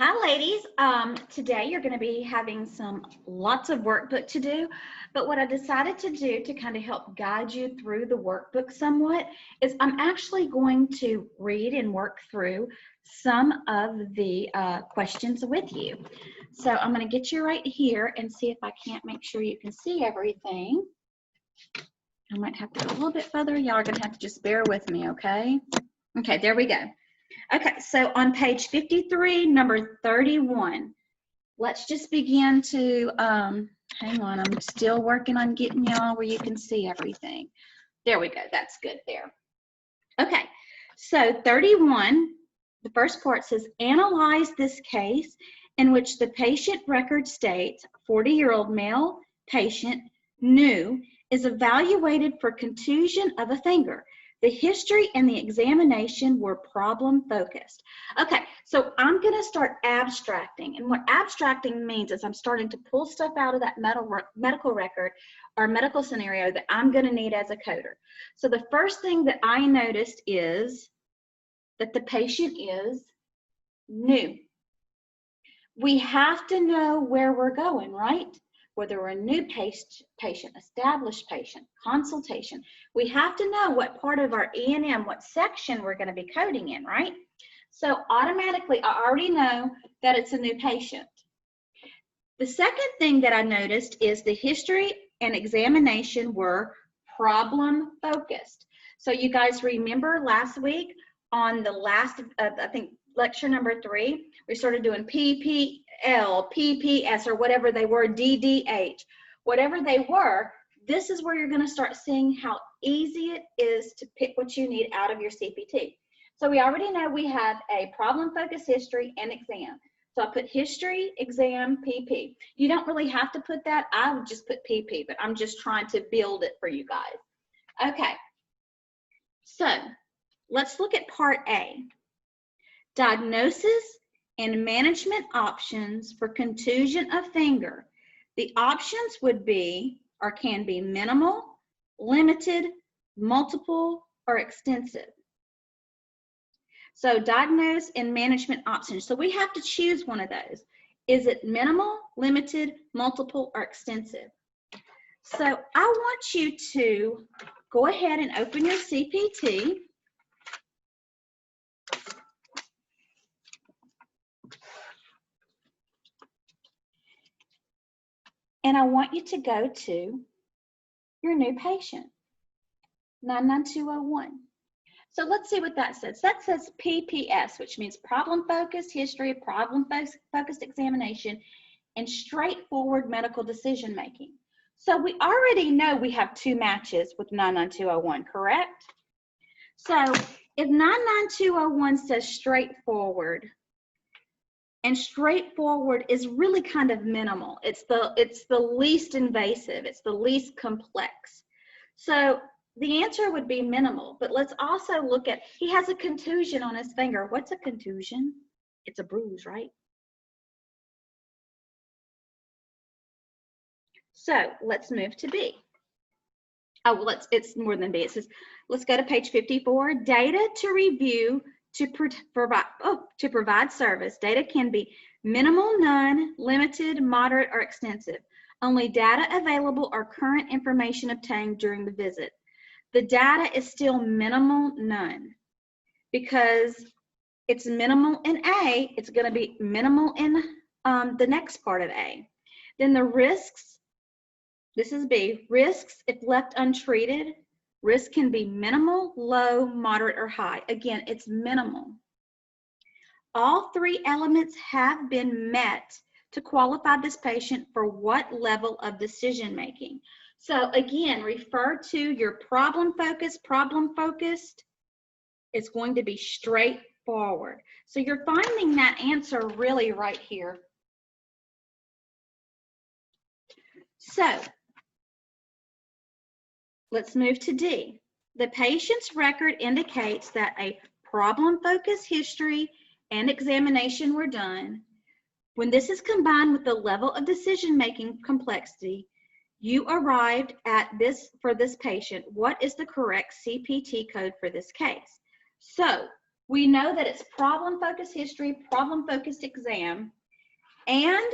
Hi ladies, today you're going to be having lots of workbook to do, but what I decided to do to kind of help guide you through the workbook somewhat is I'm actually going to read and work through some of the questions with you. So I'm going to get you right here and see if I can't make sure you can see everything. I might have to go a little bit further. Y'all are going to have to just bear with me, okay? Okay, there we go. Okay, so on page 53, number 31, let's just begin to, hang on, I'm still working on getting y'all where you can see everything. There we go, that's good there. Okay, so 31, the first part says, analyze this case in which the patient record states 40-year-old male patient, new, is evaluated for contusion of a finger. The history and the examination were problem focused. Okay, so I'm going to start abstracting. And what abstracting means is I'm starting to pull stuff out of that medical record or medical scenario that I'm going to need as a coder. So the first thing that I noticed is that the patient is new. We have to know where we're going, right? Whether we're a new patient, established patient, consultation, we have to know what part of our E&M, what section we're going to be coding in, right? So automatically, I already know that it's a new patient. The second thing that I noticed is the history and examination were problem focused. So you guys remember last week on the last, I think, lecture number 3, we started doing PPL, PPS, or whatever they were, DDH. Whatever they were, this is where you're going to start seeing how easy it is to pick what you need out of your CPT. So we already know we have a problem-focused history and exam. So I put history, exam, PP. You don't really have to put that. I would just put PP, but I'm just trying to build it for you guys. Okay. So let's look at part A. Diagnosis and management options for contusion of finger. The options would be, or can be, minimal, limited, multiple, or extensive. So diagnose and management options. So we have to choose one of those. Is it minimal, limited, multiple, or extensive? So I want you to go ahead and open your CPT. And I want you to go to your new patient, 99201. So let's see what that says. That says PPS, which means problem-focused history, problem-focused examination, and straightforward medical decision-making. So we already know we have 2 matches with 99201, correct? So if 99201 says straightforward, and straightforward is really kind of minimal. It's the least invasive. It's the least complex. So the answer would be minimal, but let's also look at, he has a contusion on his finger. What's a contusion? It's a bruise, right? So let's move to B. Oh, well, it's more than B. It says, let's go to page 54. Data to review to provide service. Data can be minimal, none, limited, moderate, or extensive. Only data available or current information obtained during the visit. The data is still minimal, none, because it's minimal in A, it's going to be minimal in the next part of A. Then the risks, this is B, risks if left untreated. Risk can be minimal, low, moderate, or high. Again, it's minimal. All 3 elements have been met to qualify this patient for what level of decision making. So again, refer to your problem focused. Problem focused is going to be straightforward. So you're finding that answer really right here. So let's move to D. The patient's record indicates that a problem-focused history and examination were done. When this is combined with the level of decision-making complexity, you arrived at this for this patient. What is the correct CPT code for this case? So We know that it's problem-focused history, problem-focused exam, and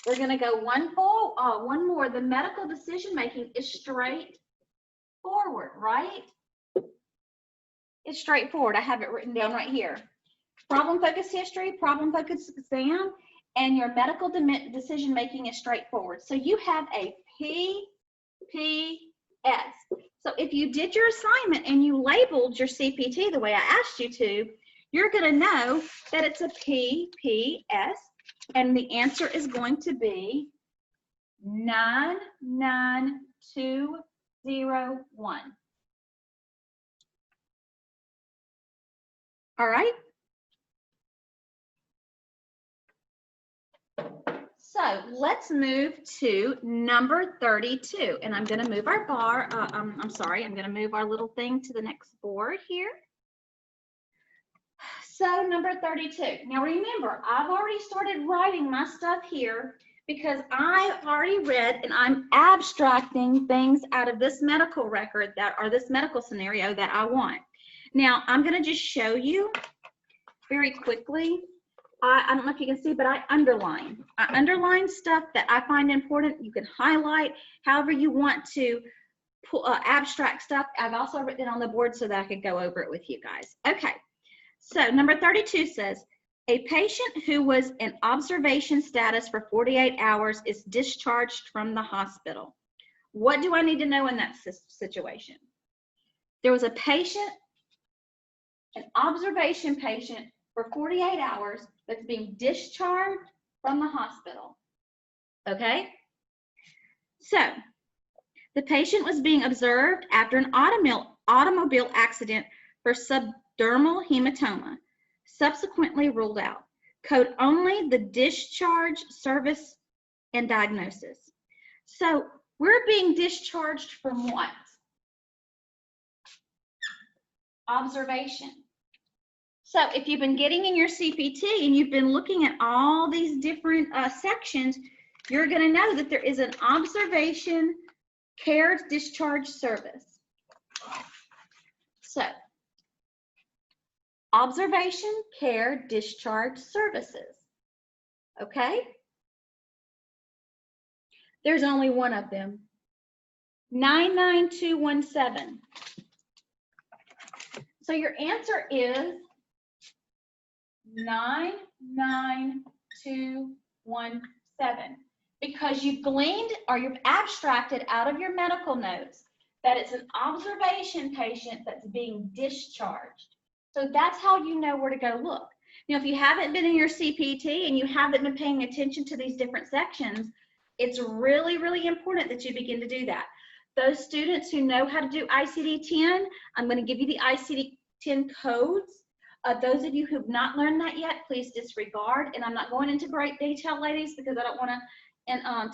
we're going to go one more. The medical decision-making is straightforward, right? It's straightforward. I have it written down right here. Problem-focused history, problem-focused exam, and your medical decision-making is straightforward. So you have a PPS. So if you did your assignment and you labeled your CPT the way I asked you to, you're going to know that it's a PPS, and the answer is going to be 99201. All right. So let's move to number 32, and I'm going to move our bar. I'm sorry, I'm going to move our little thing to the next board here. So number 32. Now remember, I've already started writing my stuff here because I've already read and I'm abstracting things out of this medical record that are this medical scenario that I want. Now I'm going to just show you very quickly. I don't know if you can see, but I underline stuff that I find important. You can highlight however you want to pull, abstract stuff. I've also written it on the board so that I could go over it with you guys. Okay, so number 32 says, a patient who was in observation status for 48 hours is discharged from the hospital. What do I need to know in that situation? There was a patient, an observation patient for 48 hours that's being discharged from the hospital. Okay? So, the patient was being observed after an automobile accident for subdermal hematoma, subsequently ruled out. Code only the discharge, service, and diagnosis. So, we're being discharged from what? Observation. So if you've been getting in your CPT and you've been looking at all these different sections, you're going to know that there is an observation care discharge service. So observation care discharge services. Okay? There's only one of them. 99217. So your answer is 99217, because you've gleaned or you've abstracted out of your medical notes that it's an observation patient that's being discharged. So that's how you know where to go look. Now, if you haven't been in your CPT and you haven't been paying attention to these different sections, it's really, really important that you begin to do that. Those students who know how to do ICD-10, I'm going to give you the ICD-10 codes. Those of you who have not learned that yet, please disregard. And I'm not going into great detail, ladies, because I don't want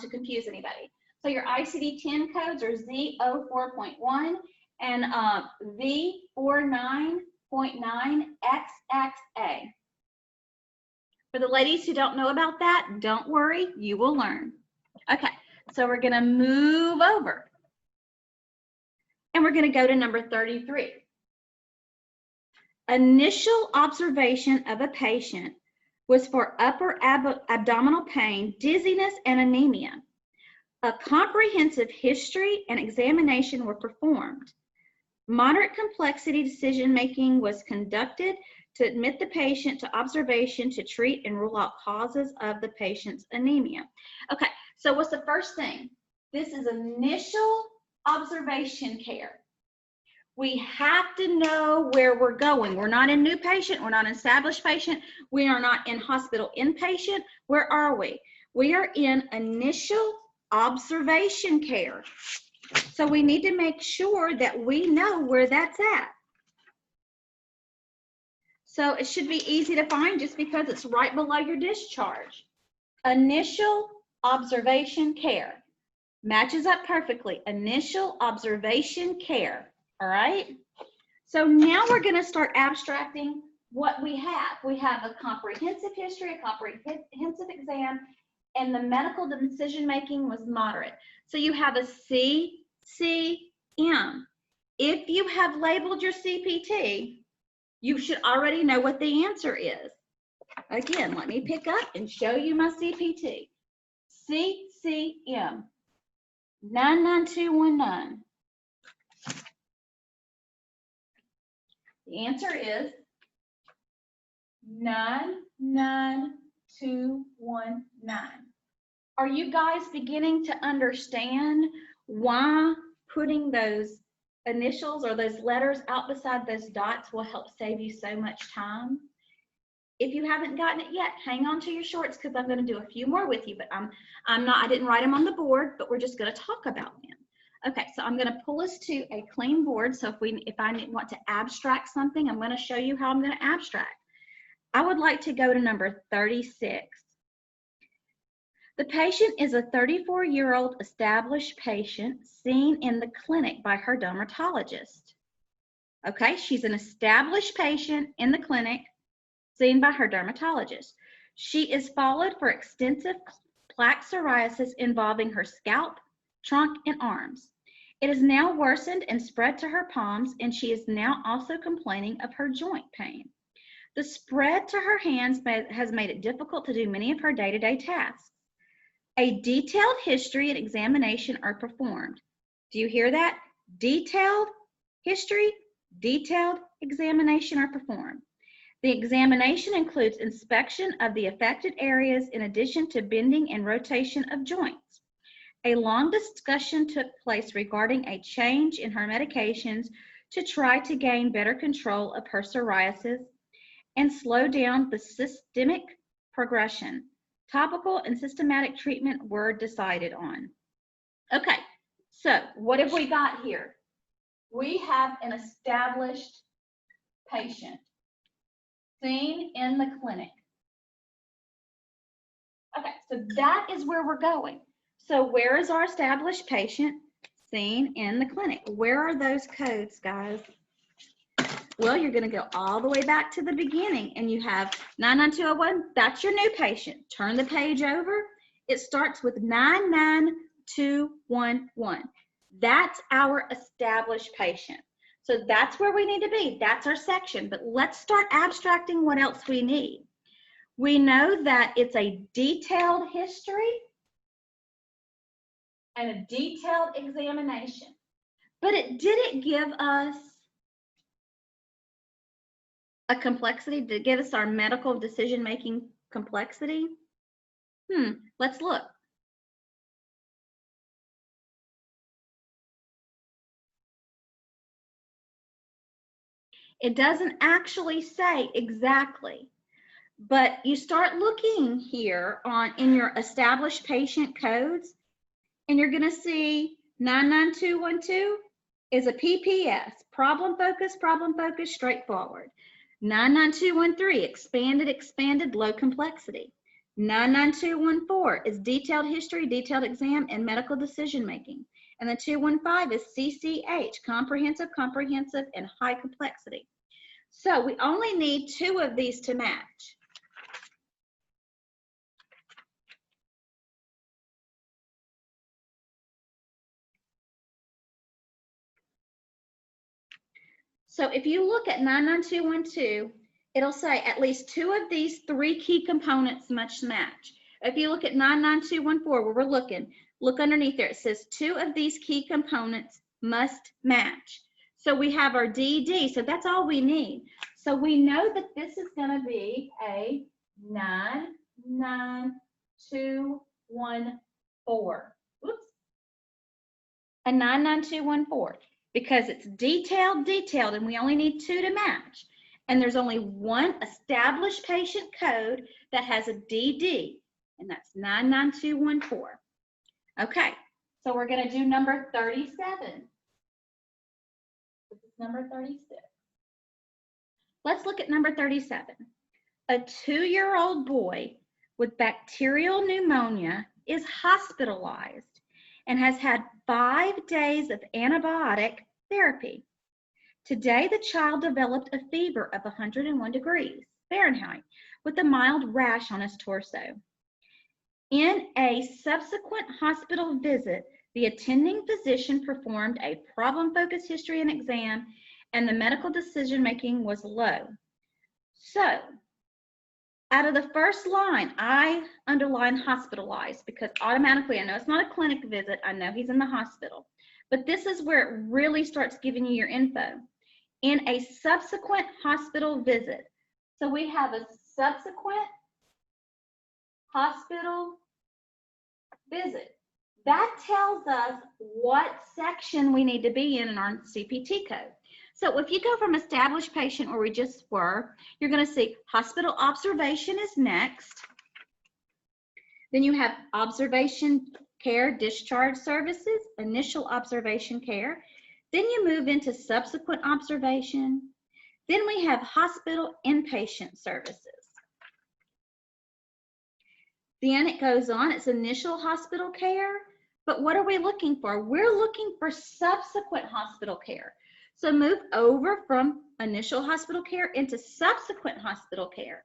to confuse anybody. So your ICD-10 codes are Z04.1 and V49.9XXA. For the ladies who don't know about that, don't worry, you will learn. Okay, so we're going to move over. And we're going to go to number 33. Initial observation of a patient was for upper abdominal pain, dizziness, and anemia. A comprehensive history and examination were performed. Moderate complexity decision-making was conducted to admit the patient to observation to treat and rule out causes of the patient's anemia. Okay, so what's the first thing? This is initial observation care. We have to know where we're going. We're not in new patient. We're not in established patient. We are not in hospital inpatient. Where are we? We are in initial observation care. So we need to make sure that we know where that's at. So it should be easy to find just because it's right below your discharge. Initial observation care. Matches up perfectly. Initial observation care. All right. So now we're going to start abstracting what we have. We have a comprehensive history, a comprehensive exam, and the medical decision making was moderate. So you have a CCM. If you have labeled your CPT, You should already know what the answer is. Again, let me pick up and show you my CPT. CCM 99219. The answer is 99219. Are you guys beginning to understand why putting those initials or those letters out beside those dots will help save you so much time? If you haven't gotten it yet, hang on to your shorts because I'm going to do a few more with you, but I didn't write them on the board, but we're just going to talk about them. Okay, so I'm going to pull us to a clean board. So if I want to abstract something, I'm going to show you how I'm going to abstract. I would like to go to number 36. The patient is a 34-year-old established patient seen in the clinic by her dermatologist. Okay, she's an established patient in the clinic seen by her dermatologist. She is followed for extensive plaque psoriasis involving her scalp, trunk, and arms. It has now worsened and spread to her palms, and she is now also complaining of her joint pain. The spread to her hands has made it difficult to do many of her day-to-day tasks. A detailed history and examination are performed. Do you hear that? Detailed history, detailed examination are performed. The examination includes inspection of the affected areas in addition to bending and rotation of joints. A long discussion took place regarding a change in her medications to try to gain better control of her psoriasis and slow down the systemic progression. Topical and systematic treatment were decided on. Okay, so what have we got here? We have an established patient seen in the clinic. Okay, so that is where we're going. So where is our established patient seen in the clinic? Where are those codes, guys? Well, you're going to go all the way back to the beginning, and you have 99201. That's your new patient. Turn the page over. It starts with 99211. That's our established patient. So that's where we need to be. That's our section. But let's start abstracting what else we need. We know that it's a detailed history and a detailed examination. But it didn't give us a complexity. Did it give us our medical decision-making complexity? Let's look. It doesn't actually say exactly, but you start looking here in your established patient codes, and you're going to see 99212 is a PPS, problem focused, straightforward. 99213, expanded, low complexity. 99214 is detailed history, detailed exam, and medical decision making. And the 215 is CCH, comprehensive, and high complexity. So we only need 2 of these to match. So if you look at 99212, it'll say at least 2 of these 3 key components must match. If you look at 99214, where we're looking, look underneath there. It says 2 of these key components must match. So we have our DD, so that's all we need. So we know that this is going to be a 99214. Oops. A 99214. Because it's detailed, and we only need 2 to match. And there's only 1 established patient code that has a DD, and that's 99214. Okay, so we're going to do number 37. This is number 36. Let's look at number 37. A 2-year-old boy with bacterial pneumonia is hospitalized and has had 5 days of antibiotic therapy. Today, the child developed a fever of 101 degrees Fahrenheit with a mild rash on his torso. In a subsequent hospital visit, the attending physician performed a problem-focused history and exam and the medical decision making was low. So out of the first line, I underline hospitalized because automatically I know it's not a clinic visit. I know he's in the hospital, but this is where it really starts giving you your info. In a subsequent hospital visit. So we have a subsequent hospital visit. That tells us what section we need to be in our CPT code. So if you go from established patient where we just were, you're going to see hospital observation is next. Then you have observation care, discharge services, initial observation care. Then you move into subsequent observation. Then we have hospital inpatient services. Then it goes on, it's initial hospital care. But what are we looking for? We're looking for subsequent hospital care. So move over from initial hospital care into subsequent hospital care.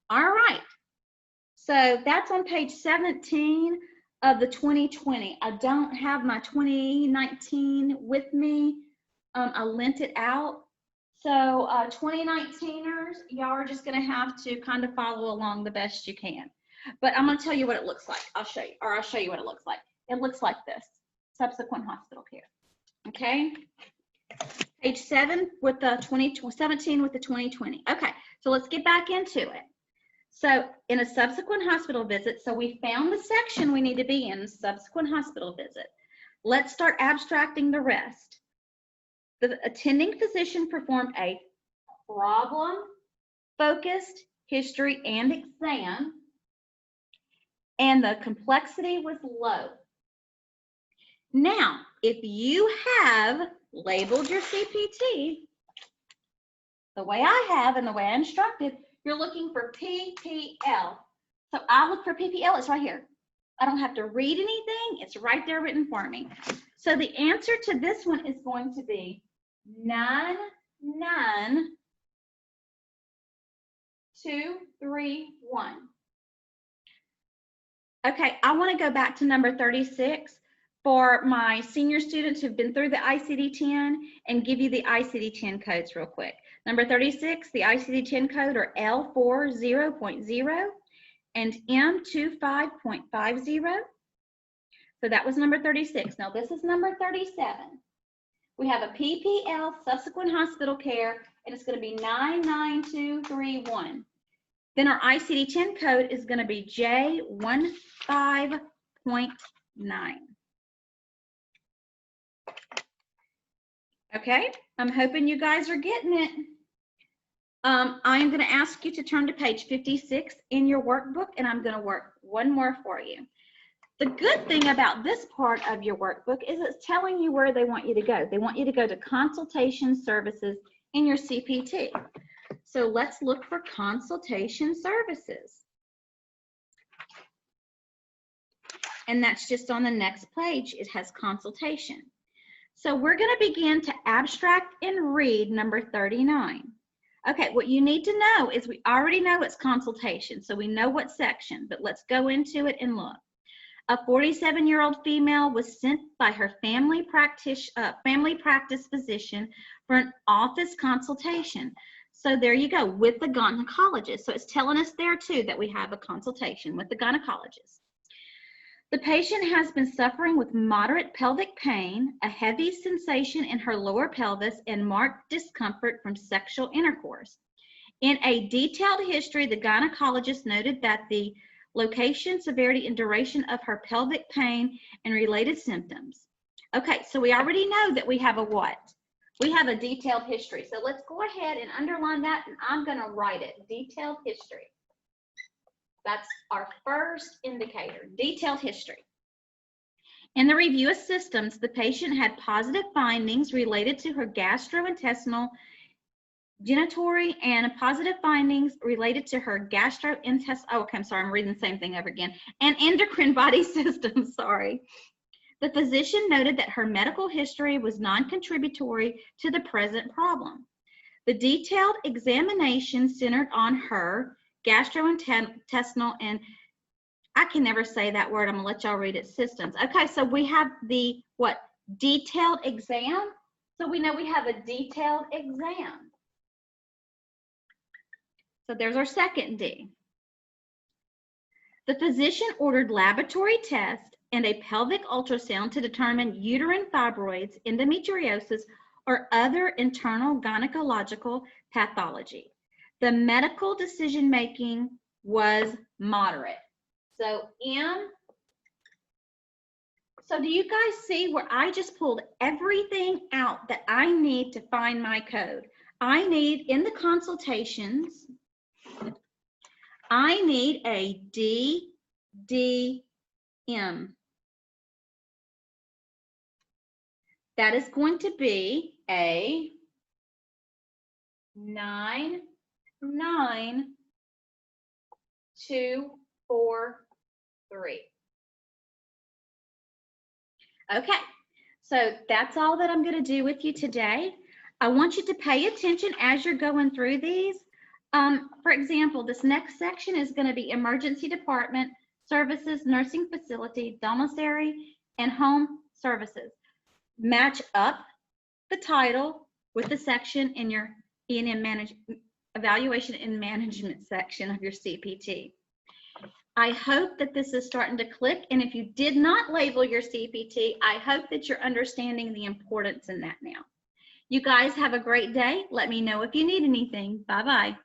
All right. So that's on page 17 of the 2020. I don't have my 2019 with me. I lent it out. So 2019ers, y'all are just going to have to kind of follow along the best you can. But I'm going to tell you what it looks like. I'll show you what it looks like. It looks like this, subsequent hospital care. Okay. Page 7 with the 17 with the 2020. Okay, so let's get back into it. So in a subsequent hospital visit, so we found the section we need to be in, subsequent hospital visit. Let's start abstracting the rest. The attending physician performed a problem-focused history and exam, and the complexity was low. Now, if you have labeled your CPT the way I have and the way I instructed, you're looking for PPL. So I look for PPL, it's right here. I don't have to read anything, it's right there written for me. So the answer to this one is going to be 99231. Okay, I want to go back to number 36 for my senior students who've been through the ICD-10 and give you the ICD-10 codes real quick. Number 36, the ICD-10 code are L40.0 and M25.50. So that was number 36. Now this is number 37. We have a PPL, subsequent hospital care, and it's going to be 99231. Then our ICD-10 code is going to be J15.9. Okay, I'm hoping you guys are getting it. I'm going to ask you to turn to page 56 in your workbook, and I'm going to work one more for you. The good thing about this part of your workbook is it's telling you where they want you to go. They want you to go to consultation services in your CPT. So let's look for consultation services. And that's just on the next page. It has consultation. So we're going to begin to abstract and read number 39. Okay, what you need to know is we already know it's consultation, so we know what section, but let's go into it and look. A 47-year-old female was sent by her family practice physician for an office consultation. So there you go, with the gynecologist. So it's telling us there too that we have a consultation with the gynecologist. The patient has been suffering with moderate pelvic pain, a heavy sensation in her lower pelvis, and marked discomfort from sexual intercourse. In a detailed history, the gynecologist noted that the location, severity, and duration of her pelvic pain and related symptoms. Okay, so we already know that we have a what? We have a detailed history. So let's go ahead and underline that, and I'm going to write it, detailed history. That's our first indicator, detailed history. In the review of systems, the patient had positive findings related to her gastrointestinal, genitory, and positive findings related to her gastrointestinal, oh, okay, I'm sorry, I'm reading the same thing over again, and endocrine body system, sorry. The physician noted that her medical history was non-contributory to the present problem. The detailed examination centered on her gastrointestinal and I can never say that word. I'm gonna let y'all read it. Systems. Okay, so we have the what? Detailed exam. So we know we have a detailed exam. So there's our second D. The physician ordered laboratory tests and a pelvic ultrasound to determine uterine fibroids, endometriosis, or other internal gynecological pathology. The medical decision-making was moderate. So M. So do you guys see where I just pulled everything out that I need to find my code? I need, in the consultations, I need a DDM. That is going to be a 99243. Okay, so that's all that I'm going to do with you today. I want you to pay attention as you're going through these. For example, this next section is going to be emergency department, services, nursing facility, domiciliary, and home services. Match up the title with the section in your E&M evaluation and management section of your CPT. I hope that this is starting to click, and if you did not label your CPT, I hope that you're understanding the importance in that now. You guys have a great day. Let me know if you need anything. Bye-bye.